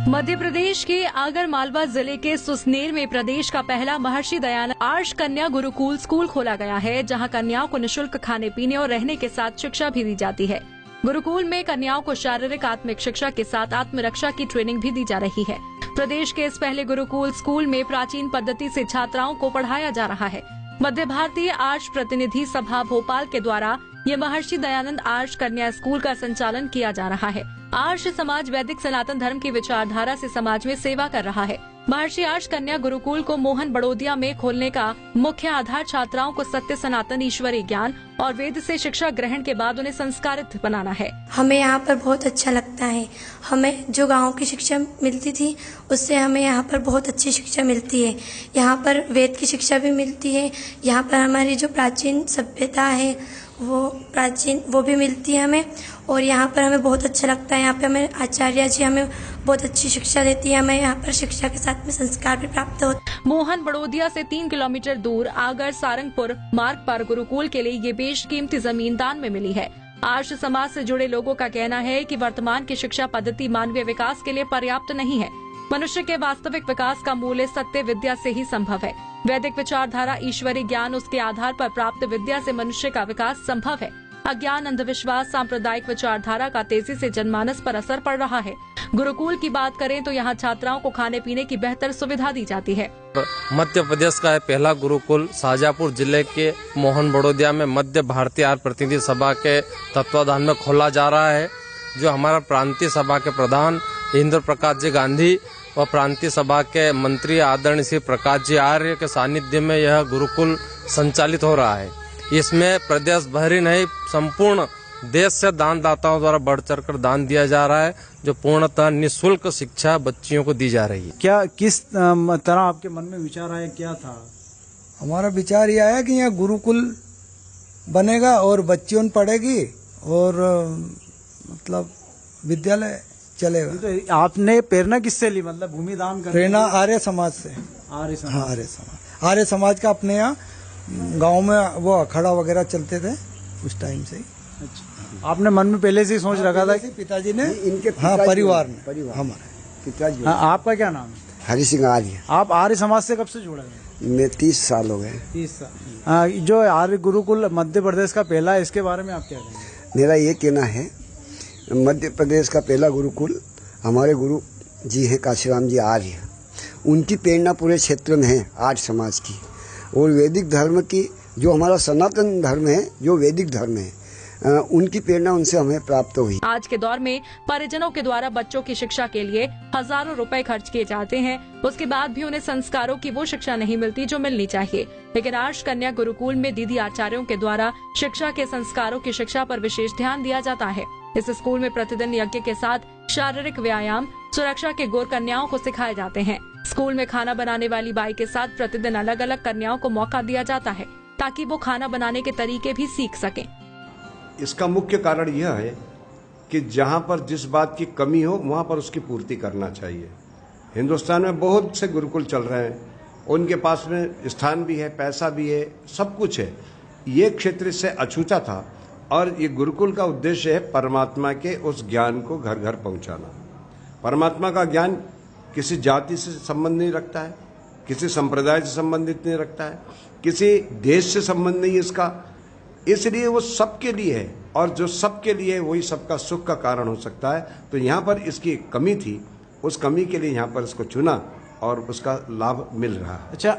मध्य प्रदेश के आगर मालवा जिले के सुसनेर में प्रदेश का पहला महर्षि दयानंद आर्ष कन्या गुरुकुल स्कूल खोला गया है, जहां कन्याओं को निःशुल्क खाने पीने और रहने के साथ शिक्षा भी दी जाती है। गुरुकुल में कन्याओं को शारीरिक आत्मिक शिक्षा के साथ आत्मरक्षा की ट्रेनिंग भी दी जा रही है। प्रदेश के इस पहले गुरुकुल स्कूल में प्राचीन पद्धति से छात्राओं को पढ़ाया जा रहा है। मध्य भारतीय आर्ष प्रतिनिधि सभा भोपाल के द्वारा ये महर्षि दयानंद आर्ष कन्या स्कूल का संचालन किया जा रहा है। आर्ष समाज वैदिक सनातन धर्म की विचारधारा से समाज में सेवा कर रहा है। महर्षि आर्ष कन्या गुरुकुल को मोहन बड़ोदिया में खोलने का मुख्य आधार छात्राओं को सत्य सनातन ईश्वरीय ज्ञान और वेद से शिक्षा ग्रहण के बाद उन्हें संस्कारित बनाना है। हमें यहाँ पर बहुत अच्छा लगता है। हमें जो गाँव की शिक्षा मिलती थी उससे हमें यहाँ पर बहुत अच्छी शिक्षा मिलती है। यहाँ पर वेद की शिक्षा भी मिलती है। यहाँ पर हमारी जो प्राचीन सभ्यता है वो भी मिलती है हमें, और यहाँ पर हमें बहुत अच्छा लगता है। यहाँ पे हमें आचार्य जी हमें बहुत अच्छी शिक्षा देती है। हमें यहाँ पर शिक्षा के साथ में संस्कार भी प्राप्त होते हैं। मोहन बड़ोदिया से 3 किलोमीटर दूर आगर सारंगपुर मार्ग पर गुरुकुल के लिए ये बेशकीमती जमीन दान में मिली है। आर्ष समाज से जुड़े लोगों का कहना है कि वर्तमान की शिक्षा पद्धति मानवीय विकास के लिए पर्याप्त नहीं है। मनुष्य के वास्तविक विकास का मूल्य सत्य विद्या से ही संभव है। वैदिक विचारधारा ईश्वरीय ज्ञान उसके आधार पर प्राप्त विद्या से मनुष्य का विकास संभव है। अज्ञान, अंधविश्वास, सांप्रदायिक विचारधारा का तेजी से जनमानस पर असर पड़ रहा है। गुरुकुल की बात करें तो यहाँ छात्राओं को खाने पीने की बेहतर सुविधा दी जाती है। मध्य प्रदेश का पहला गुरुकुल शाहजहाँपुर जिले के मोहन बड़ोदिया में मध्य भारतीय आर्य प्रतिनिधि सभा के तत्वाधान में खोला जा रहा है। जो हमारा प्रांतीय सभा के प्रधान इंद्र प्रकाश जी गांधी और प्रांतीय सभा के मंत्री आदरणीय श्री प्रकाश जी आर्य के सानिध्य में यह गुरुकुल संचालित हो रहा है। इसमें प्रदेश भर ही नहीं, संपूर्ण देश से दानदाताओं द्वारा बढ़ चढ़कर दान दिया जा रहा है, जो पूर्णतः निःशुल्क शिक्षा बच्चियों को दी जा रही है। क्या किस तरह आपके मन में विचार आया, क्या था? हमारा विचार ये आया कि यहाँ गुरुकुल बनेगा और बच्चियों पढ़ेगी और मतलब विद्यालय चलेगा। तो आपने प्रेरणा किससे ली, मतलब भूमि दान करने? प्रेरणा आर्य समाज से। आर्य समाज? हाँ, आर्य समाज का अपने यहाँ गांव में वो अखाड़ा वगैरह चलते थे उस टाइम से ही। अच्छा, आपने मन में पहले से ही सोच रखा था? पिताजी ने, इनके परिवार ने, हमारे पिताजी। आपका क्या नाम है? हरि सिंह आर्य। आप आर्य समाज से कब से जुड़े हैं? मैं 30 साल हो गए। 30 साल। जो आर्य गुरुकुल मध्य प्रदेश का पहला है, इसके बारे में आप क्या कहेंगे? मेरा ये कहना है, मध्य प्रदेश का पहला गुरुकुल हमारे गुरु जी हैं काशीराम जी आर्य। उनकी प्रेरणा पूरे क्षेत्र में है आर्य समाज की, और वैदिक धर्म की, जो हमारा सनातन धर्म है, जो वैदिक धर्म है, उनकी प्रेरणा उनसे हमें प्राप्त हुई। आज के दौर में परिजनों के द्वारा बच्चों की शिक्षा के लिए हजारों रुपए खर्च किए जाते हैं। उसके बाद भी उन्हें संस्कारों की वो शिक्षा नहीं मिलती जो मिलनी चाहिए। लेकिन आर्ष कन्या गुरुकुल में दीदी आचार्यों के द्वारा शिक्षा के संस्कारों की शिक्षा पर विशेष ध्यान दिया जाता है। इस स्कूल में प्रतिदिन यज्ञ के साथ शारीरिक व्यायाम, सुरक्षा के गुर कन्याओं को सिखाए जाते हैं। स्कूल में खाना बनाने वाली बाई के साथ प्रतिदिन अलग अलग कन्याओं को मौका दिया जाता है, ताकि वो खाना बनाने के तरीके भी सीख सकें। इसका मुख्य कारण यह है कि जहां पर जिस बात की कमी हो वहां पर उसकी पूर्ति करना चाहिए। हिंदुस्तान में बहुत से गुरुकुल चल रहे हैं, उनके पास में स्थान भी है, पैसा भी है, सब कुछ है। ये क्षेत्र इससे अछूता था, और ये गुरुकुल का उद्देश्य है परमात्मा के उस ज्ञान को घर घर पहुंचाना। परमात्मा का ज्ञान किसी जाति से संबंध नहीं रखता है, किसी संप्रदाय से संबंधित नहीं रखता है, किसी देश से संबंध नहीं इसका, इसलिए वो सबके लिए है, और जो सबके लिए है वही सबका सुख का कारण हो सकता है। तो यहाँ पर इसकी कमी थी, उस कमी के लिए यहाँ पर इसको चुना और उसका लाभ मिल रहा है। अच्छा,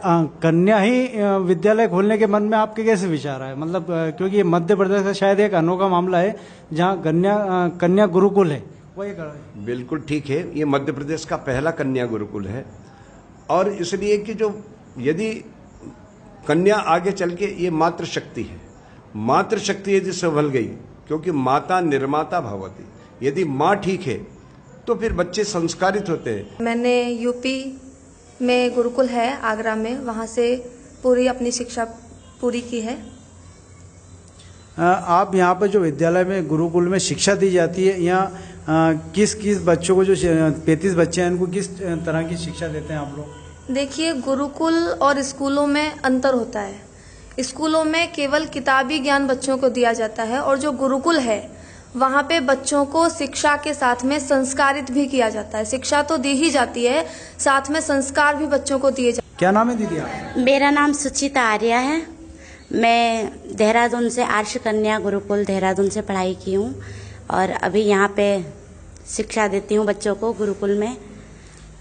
कन्या ही विद्यालय खोलने के मन में आपके कैसे विचार आए? मतलब क्योंकि ये मध्य प्रदेश का शायद एक अनोखा मामला है जहाँ कन्या गुरुकुल है, वही कर रहे हैं। बिल्कुल ठीक है, ये मध्य प्रदेश का पहला कन्या गुरुकुल है, और इसलिए कि जो यदि कन्या आगे चल के ये मातृ शक्ति है, मातृ शक्ति यदि संभल गई, क्योंकि माता निर्माता भवती, यदि माँ ठीक है तो फिर बच्चे संस्कारित होते हैं। मैंने यूपी में गुरुकुल है आगरा में, वहाँ से पूरी अपनी शिक्षा पूरी की है। आप यहाँ पर जो विद्यालय में गुरुकुल में शिक्षा दी जाती है, यहाँ किस किस बच्चों को, जो 35 बच्चे हैं, इनको किस तरह की शिक्षा देते हैं आप लोग? देखिए, गुरुकुल और स्कूलों में अंतर होता है। स्कूलों में केवल किताबी ज्ञान बच्चों को दिया जाता है, और जो गुरुकुल है वहाँ पे बच्चों को शिक्षा के साथ में संस्कारित भी किया जाता है। शिक्षा तो दी ही जाती है, साथ में संस्कार भी बच्चों को दिए जाते हैं। क्या नाम है दीदी आप? मेरा नाम सुचिता आर्या है। मैं देहरादून से आर्ष कन्या गुरुकुल देहरादून से पढ़ाई की हूँ और अभी यहाँ पे शिक्षा देती हूँ बच्चों को गुरुकुल में।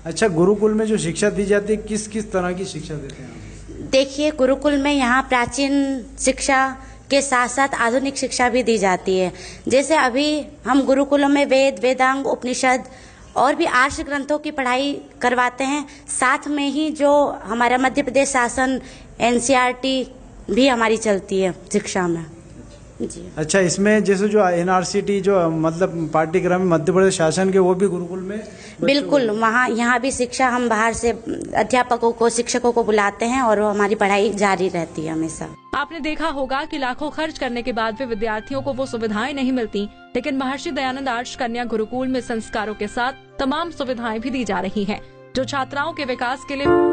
अच्छा, गुरुकुल में जो शिक्षा दी जाती है किस किस तरह की शिक्षा देते हैं? देखिए, गुरुकुल में यहाँ प्राचीन शिक्षा के साथ साथ आधुनिक शिक्षा भी दी जाती है। जैसे अभी हम गुरुकुलों में वेद, वेदांग, उपनिषद और भी आर्ष ग्रंथों की पढ़ाई करवाते हैं। साथ में ही जो हमारा मध्य प्रदेश शासन एनसीईआरटी भी हमारी चलती है शिक्षा में जी। अच्छा, इसमें जैसे जो एनआरसीटी जो मतलब पाठ्यक्रम मध्य प्रदेश शासन के, वो भी गुरुकुल में? बिल्कुल, वहाँ यहाँ भी शिक्षा हम बाहर से अध्यापकों को, शिक्षकों को बुलाते हैं और वो हमारी पढ़ाई जारी रहती है हमेशा। आपने देखा होगा कि लाखों खर्च करने के बाद भी विद्यार्थियों को वो सुविधाएं नहीं मिलती, लेकिन महर्षि दयानंद आर्ष कन्या गुरुकुल में संस्कारों के साथ तमाम सुविधाएं भी दी जा रही हैं, जो छात्राओं के विकास के लिए